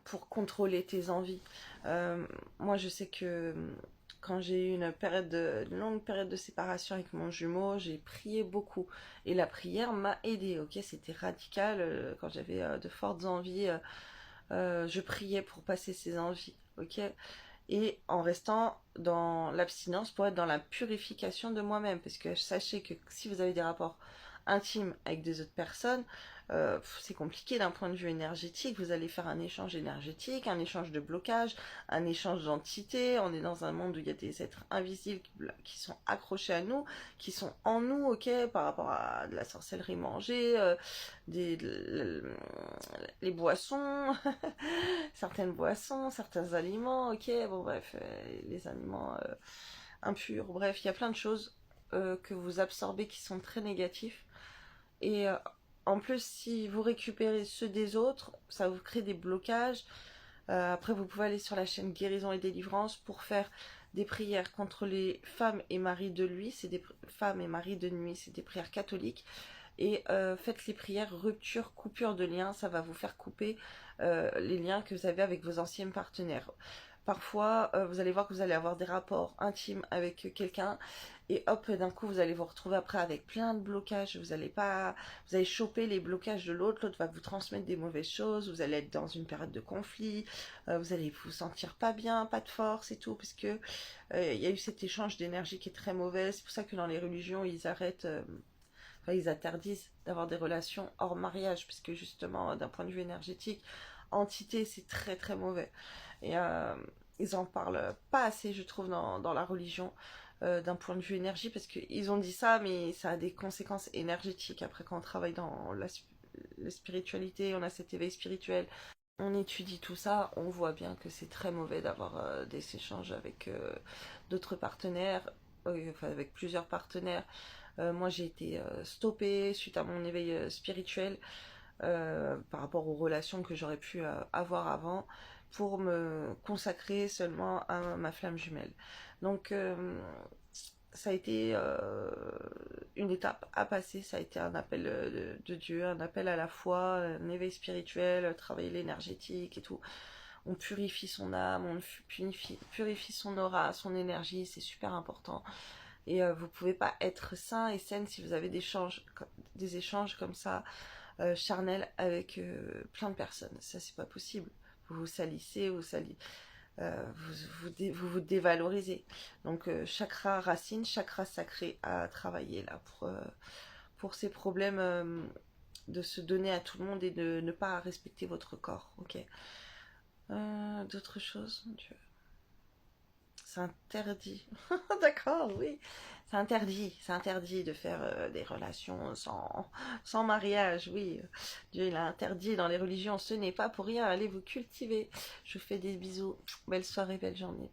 pour contrôler tes envies. Moi, je sais que quand j'ai eu une longue période de séparation avec mon jumeau, j'ai prié beaucoup. Et la prière m'a aidée, ok? C'était radical. Quand j'avais de fortes envies, je priais pour passer ces envies, ok? Et en restant dans l'abstinence pour être dans la purification de moi-même. Parce que sachez que si vous avez des rapports intimes avec des autres personnes, c'est compliqué d'un point de vue énergétique. Vous allez faire un échange énergétique, un échange de blocage, un échange d'entités. On est dans un monde où il y a des êtres invisibles qui sont accrochés à nous, qui sont en nous, ok, par rapport à de la sorcellerie mangée, des, les boissons, certaines boissons, certains aliments, ok, bon bref, les aliments impurs, bref, il y a plein de choses que vous absorbez qui sont très négatifs. Et en plus, si vous récupérez ceux des autres, ça vous crée des blocages. Après, vous pouvez aller sur la chaîne Guérison et Délivrance pour faire des prières contre les femmes et maris de lui, c'est des femmes et maris de nuit, c'est des prières catholiques. Et faites les prières rupture, coupure de liens, ça va vous faire couper les liens que vous avez avec vos anciens partenaires. Parfois, vous allez voir que vous allez avoir des rapports intimes avec quelqu'un et hop, d'un coup, vous allez vous retrouver après avec plein de blocages. Vous allez choper les blocages de l'autre. L'autre va vous transmettre des mauvaises choses. Vous allez être dans une période de conflit. Vous allez vous sentir pas bien, pas de force et tout, parce que il y a eu cet échange d'énergie qui est très mauvais. C'est pour ça que dans les religions, ils arrêtent. Enfin, ils interdisent d'avoir des relations hors mariage, puisque justement, d'un point de vue énergétique, entité, c'est très très mauvais. Et ils en parlent pas assez, je trouve, dans la religion, d'un point de vue énergie, parce qu'ils ont dit ça, mais ça a des conséquences énergétiques. Après, quand on travaille dans la spiritualité, on a cet éveil spirituel, on étudie tout ça, on voit bien que c'est très mauvais d'avoir des échanges avec d'autres partenaires, enfin avec plusieurs partenaires. Moi, j'ai été stoppée suite à mon éveil spirituel par rapport aux relations que j'aurais pu avoir avant pour me consacrer seulement à ma flamme jumelle. Donc, ça a été une étape à passer, ça a été un appel de Dieu, un appel à la foi, un éveil spirituel, travailler l'énergétique et tout. On purifie son âme, on purifie son aura, son énergie, c'est super important. Et vous pouvez pas être sain et saine si vous avez des échanges comme ça, charnels, avec plein de personnes. Ça, c'est pas possible. Vous vous salissez, vous dévalorisez. Donc, chakra racine, chakra sacré à travailler là pour ces problèmes de se donner à tout le monde et de ne pas respecter votre corps. Ok. D'autres choses, mon Dieu. C'est interdit. D'accord, oui. C'est interdit de faire des relations sans mariage, oui. Dieu, il a interdit dans les religions. Ce n'est pas pour rien. Allez vous cultiver. Je vous fais des bisous. Belle soirée, belle journée.